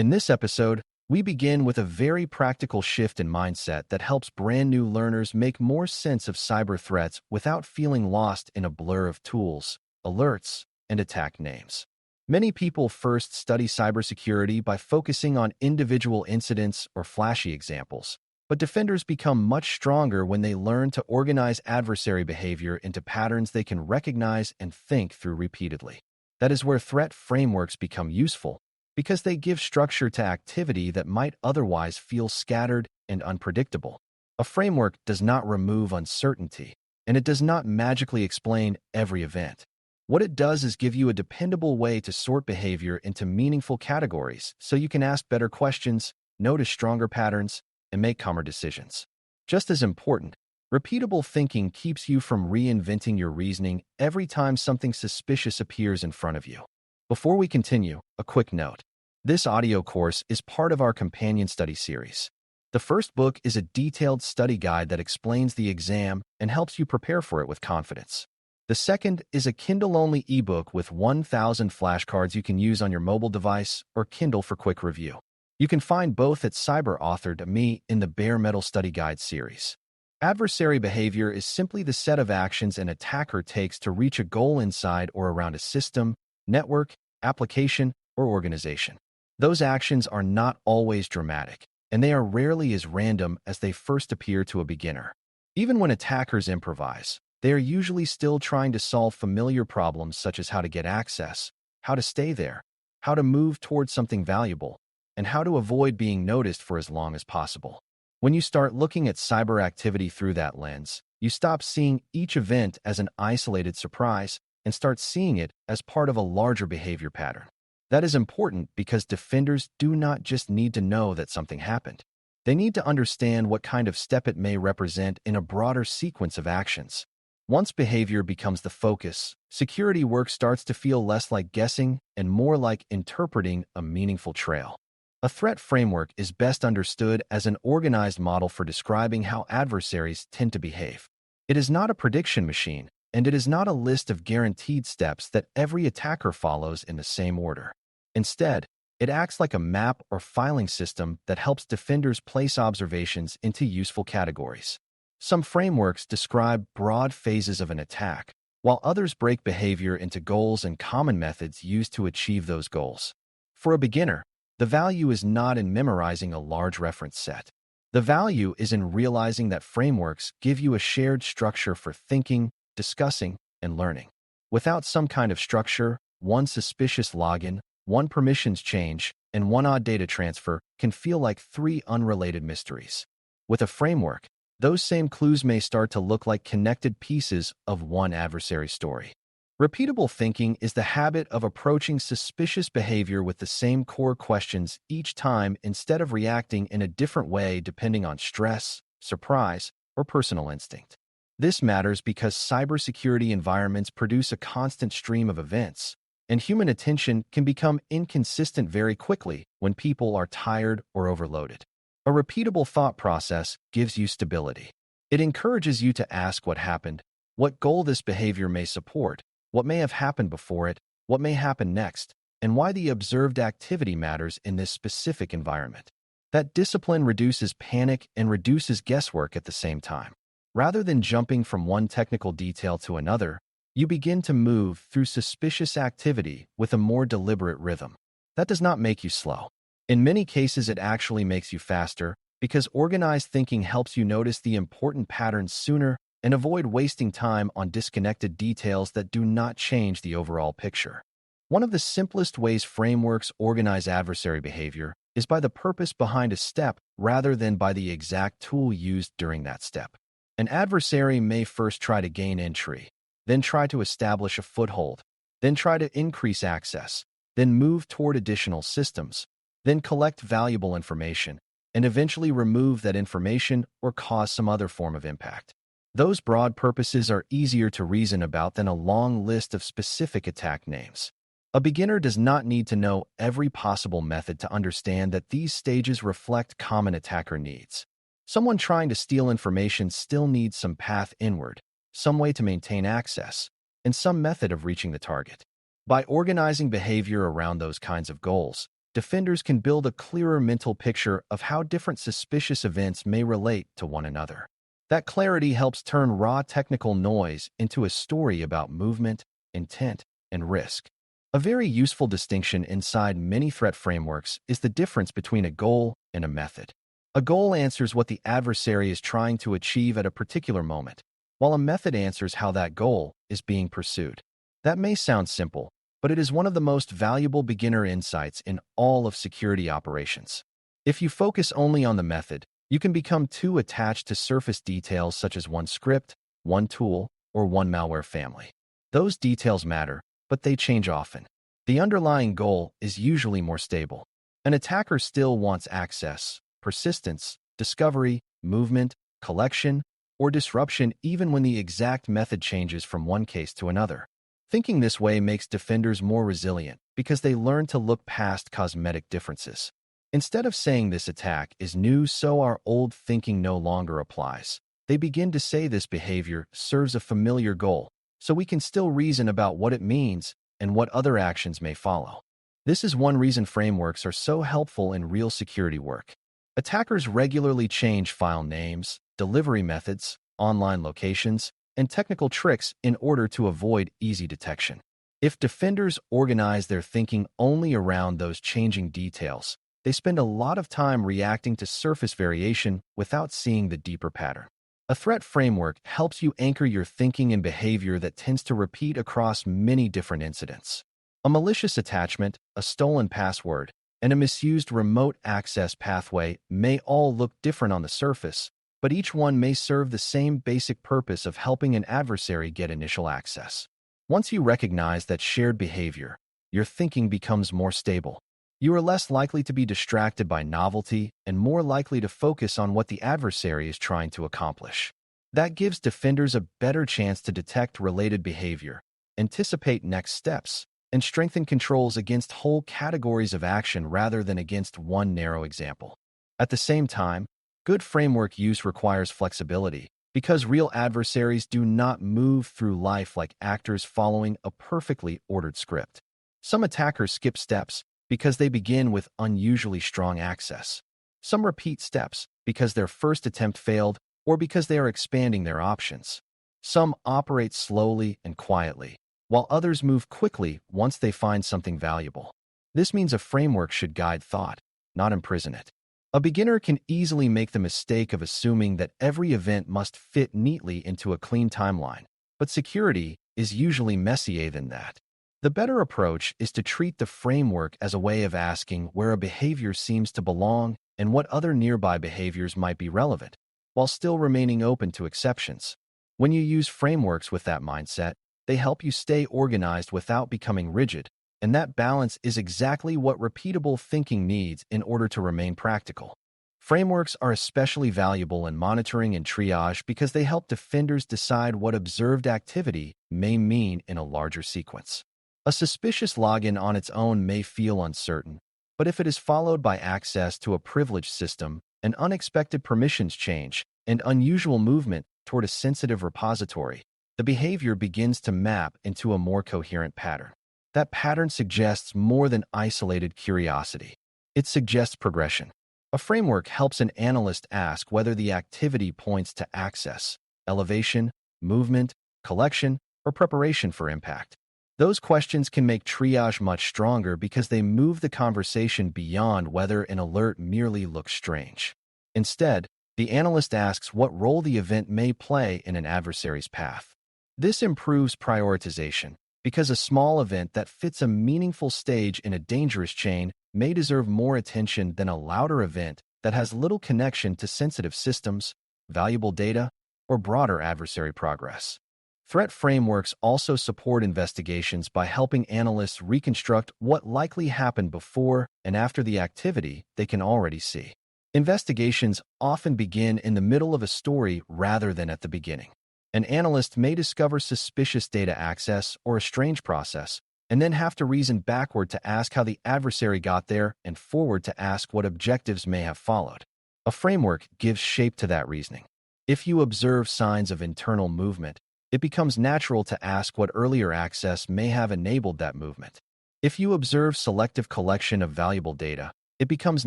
In this episode, we begin with a very practical shift in mindset that helps brand new learners make more sense of cyber threats without feeling lost in a blur of tools, alerts, and attack names. Many people first study cybersecurity by focusing on individual incidents or flashy examples, but defenders become much stronger when they learn to organize adversary behavior into patterns they can recognize and think through repeatedly. That is where threat frameworks become useful, because they give structure to activity that might otherwise feel scattered and unpredictable. A framework does not remove uncertainty, and it does not magically explain every event. What it does is give you a dependable way to sort behavior into meaningful categories so you can ask better questions, notice stronger patterns, and make calmer decisions. Just as important, repeatable thinking keeps you from reinventing your reasoning every time something suspicious appears in front of you. Before we continue, a quick note. This audio course is part of our companion study series. The first book is a detailed study guide that explains the exam and helps you prepare for it with confidence. The second is a Kindle-only ebook with 1,000 flashcards you can use on your mobile device or Kindle for quick review. You can find both at CyberAuthor.me in the Bare Metal Study Guide series. Adversary behavior is simply the set of actions an attacker takes to reach a goal inside or around a system, network, application, or organization. Those actions are not always dramatic, and they are rarely as random as they first appear to a beginner. Even when attackers improvise, they are usually still trying to solve familiar problems such as how to get access, how to stay there, how to move towards something valuable, and how to avoid being noticed for as long as possible. When you start looking at cyber activity through that lens, you stop seeing each event as an isolated surprise and start seeing it as part of a larger behavior pattern. That is important because defenders do not just need to know that something happened. They need to understand what kind of step it may represent in a broader sequence of actions. Once behavior becomes the focus, security work starts to feel less like guessing and more like interpreting a meaningful trail. A threat framework is best understood as an organized model for describing how adversaries tend to behave. It is not a prediction machine, and it is not a list of guaranteed steps that every attacker follows in the same order. Instead, it acts like a map or filing system that helps defenders place observations into useful categories. Some frameworks describe broad phases of an attack, while others break behavior into goals and common methods used to achieve those goals. For a beginner, the value is not in memorizing a large reference set. The value is in realizing that frameworks give you a shared structure for thinking, discussing, and learning. Without some kind of structure, one suspicious login, one permissions change, and one odd data transfer can feel like three unrelated mysteries. With a framework, those same clues may start to look like connected pieces of one adversary story. Repeatable thinking is the habit of approaching suspicious behavior with the same core questions each time instead of reacting in a different way depending on stress, surprise, or personal instinct. This matters because cybersecurity environments produce a constant stream of events, and human attention can become inconsistent very quickly when people are tired or overloaded. A repeatable thought process gives you stability. It encourages you to ask what happened, what goal this behavior may support, what may have happened before it, what may happen next, and why the observed activity matters in this specific environment. That discipline reduces panic and reduces guesswork at the same time. Rather than jumping from one technical detail to another, you begin to move through suspicious activity with a more deliberate rhythm. That does not make you slow. In many cases, it actually makes you faster because organized thinking helps you notice the important patterns sooner and avoid wasting time on disconnected details that do not change the overall picture. One of the simplest ways frameworks organize adversary behavior is by the purpose behind a step rather than by the exact tool used during that step. An adversary may first try to gain entry, then try to establish a foothold, then try to increase access, then move toward additional systems, then collect valuable information, and eventually remove that information or cause some other form of impact. Those broad purposes are easier to reason about than a long list of specific attack names. A beginner does not need to know every possible method to understand that these stages reflect common attacker needs. Someone trying to steal information still needs some path inward, some way to maintain access, and some method of reaching the target. By organizing behavior around those kinds of goals, defenders can build a clearer mental picture of how different suspicious events may relate to one another. That clarity helps turn raw technical noise into a story about movement, intent, and risk. A very useful distinction inside many threat frameworks is the difference between a goal and a method. A goal answers what the adversary is trying to achieve at a particular moment, while a method answers how that goal is being pursued. That may sound simple, but it is one of the most valuable beginner insights in all of security operations. If you focus only on the method, you can become too attached to surface details such as one script, one tool, or one malware family. Those details matter, but they change often. The underlying goal is usually more stable. An attacker still wants access, persistence, discovery, movement, collection, or disruption even when the exact method changes from one case to another. Thinking this way makes defenders more resilient because they learn to look past cosmetic differences. Instead of saying this attack is new so our old thinking no longer applies, they begin to say this behavior serves a familiar goal, so we can still reason about what it means and what other actions may follow. This is one reason frameworks are so helpful in real security work. Attackers regularly change file names, delivery methods, online locations, and technical tricks in order to avoid easy detection. If defenders organize their thinking only around those changing details, they spend a lot of time reacting to surface variation without seeing the deeper pattern. A threat framework helps you anchor your thinking in behavior that tends to repeat across many different incidents. A malicious attachment, a stolen password, and a misused remote access pathway may all look different on the surface, but each one may serve the same basic purpose of helping an adversary get initial access. Once you recognize that shared behavior, your thinking becomes more stable. You are less likely to be distracted by novelty and more likely to focus on what the adversary is trying to accomplish. That gives defenders a better chance to detect related behavior, anticipate next steps, and strengthen controls against whole categories of action rather than against one narrow example. At the same time, good framework use requires flexibility, because real adversaries do not move through life like actors following a perfectly ordered script. Some attackers skip steps because they begin with unusually strong access. Some repeat steps because their first attempt failed or because they are expanding their options. Some operate slowly and quietly, while others move quickly once they find something valuable. This means a framework should guide thought, not imprison it. A beginner can easily make the mistake of assuming that every event must fit neatly into a clean timeline, but security is usually messier than that. The better approach is to treat the framework as a way of asking where a behavior seems to belong and what other nearby behaviors might be relevant, while still remaining open to exceptions. When you use frameworks with that mindset, they help you stay organized without becoming rigid, and that balance is exactly what repeatable thinking needs in order to remain practical. Frameworks are especially valuable in monitoring and triage because they help defenders decide what observed activity may mean in a larger sequence. A suspicious login on its own may feel uncertain, but if it is followed by access to a privileged system, an unexpected permissions change, and unusual movement toward a sensitive repository, the behavior begins to map into a more coherent pattern. That pattern suggests more than isolated curiosity. It suggests progression. A framework helps an analyst ask whether the activity points to access, elevation, movement, collection, or preparation for impact. Those questions can make triage much stronger because they move the conversation beyond whether an alert merely looks strange. Instead, the analyst asks what role the event may play in an adversary's path. This improves prioritization, because a small event that fits a meaningful stage in a dangerous chain may deserve more attention than a louder event that has little connection to sensitive systems, valuable data, or broader adversary progress. Threat frameworks also support investigations by helping analysts reconstruct what likely happened before and after the activity they can already see. Investigations often begin in the middle of a story rather than at the beginning. An analyst may discover suspicious data access or a strange process, and then have to reason backward to ask how the adversary got there and forward to ask what objectives may have followed. A framework gives shape to that reasoning. If you observe signs of internal movement, it becomes natural to ask what earlier access may have enabled that movement. If you observe selective collection of valuable data, it becomes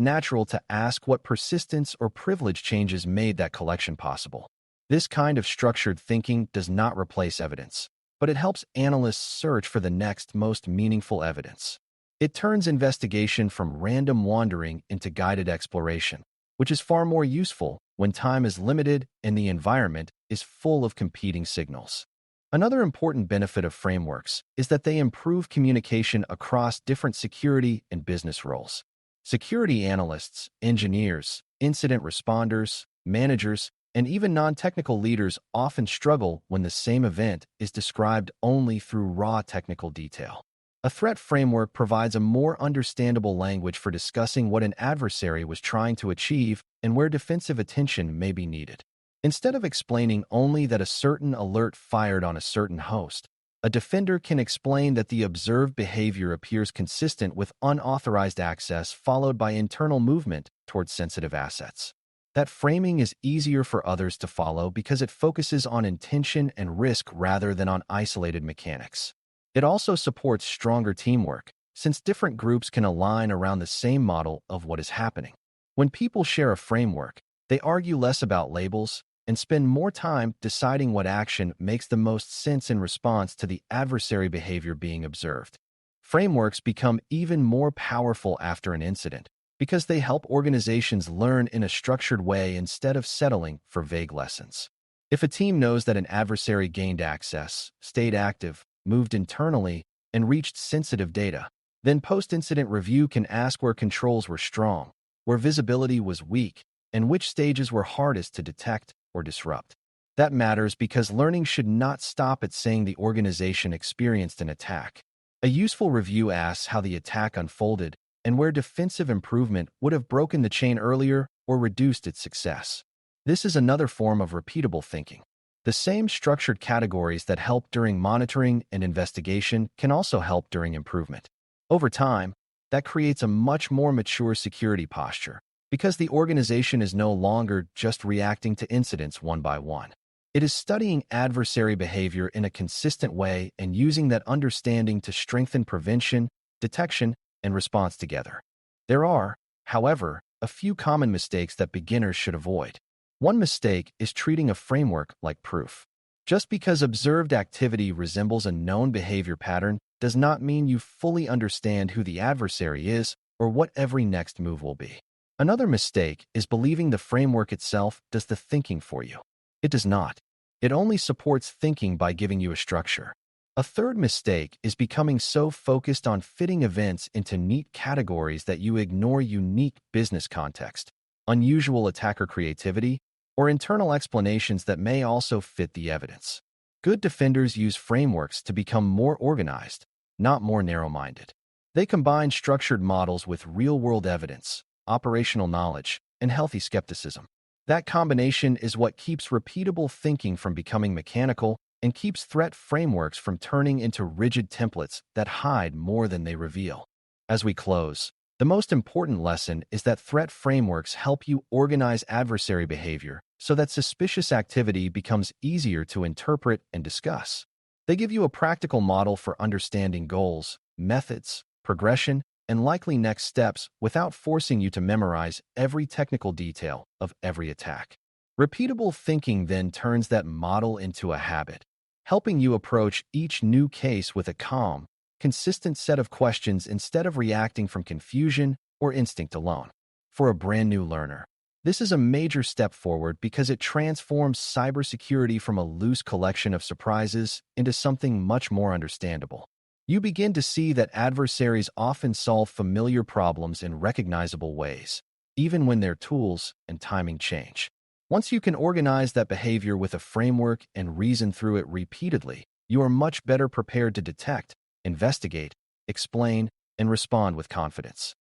natural to ask what persistence or privilege changes made that collection possible. This kind of structured thinking does not replace evidence, but it helps analysts search for the next most meaningful evidence. It turns investigation from random wandering into guided exploration, which is far more useful when time is limited and the environment is full of competing signals. Another important benefit of frameworks is that they improve communication across different security and business roles. Security analysts, engineers, incident responders, managers, and even non-technical leaders often struggle when the same event is described only through raw technical detail. A threat framework provides a more understandable language for discussing what an adversary was trying to achieve and where defensive attention may be needed. Instead of explaining only that a certain alert fired on a certain host, a defender can explain that the observed behavior appears consistent with unauthorized access followed by internal movement towards sensitive assets. That framing is easier for others to follow because it focuses on intention and risk rather than on isolated mechanics. It also supports stronger teamwork, since different groups can align around the same model of what is happening. When people share a framework, they argue less about labels and spend more time deciding what action makes the most sense in response to the adversary behavior being observed. Frameworks become even more powerful after an incident because they help organizations learn in a structured way instead of settling for vague lessons. If a team knows that an adversary gained access, stayed active, moved internally, and reached sensitive data, then post-incident review can ask where controls were strong, where visibility was weak, and which stages were hardest to detect or disrupt. That matters because learning should not stop at saying the organization experienced an attack. A useful review asks how the attack unfolded and where defensive improvement would have broken the chain earlier or reduced its success. This is another form of repeatable thinking. The same structured categories that help during monitoring and investigation can also help during improvement. Over time, that creates a much more mature security posture because the organization is no longer just reacting to incidents one by one. It is studying adversary behavior in a consistent way and using that understanding to strengthen prevention, detection, and response together. There are, however, a few common mistakes that beginners should avoid. One mistake is treating a framework like proof. Just because observed activity resembles a known behavior pattern does not mean you fully understand who the adversary is or what every next move will be. Another mistake is believing the framework itself does the thinking for you. It does not. It only supports thinking by giving you a structure. A third mistake is becoming so focused on fitting events into neat categories that you ignore unique business context, unusual attacker creativity, or internal explanations that may also fit the evidence. Good defenders use frameworks to become more organized, not more narrow-minded. They combine structured models with real-world evidence, operational knowledge, and healthy skepticism. That combination is what keeps repeatable thinking from becoming mechanical and keeps threat frameworks from turning into rigid templates that hide more than they reveal. As we close, the most important lesson is that threat frameworks help you organize adversary behavior so that suspicious activity becomes easier to interpret and discuss. They give you a practical model for understanding goals, methods, progression, and likely next steps without forcing you to memorize every technical detail of every attack. Repeatable thinking then turns that model into a habit, helping you approach each new case with a calm, consistent set of questions instead of reacting from confusion or instinct alone. For a brand new learner, this is a major step forward because it transforms cybersecurity from a loose collection of surprises into something much more understandable. You begin to see that adversaries often solve familiar problems in recognizable ways, even when their tools and timing change. Once you can organize that behavior with a framework and reason through it repeatedly, you are much better prepared to detect, investigate, explain, and respond with confidence.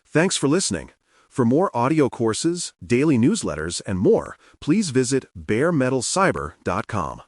Thanks for listening. For more audio courses, daily newsletters, and more, please visit baremetalcyber.com.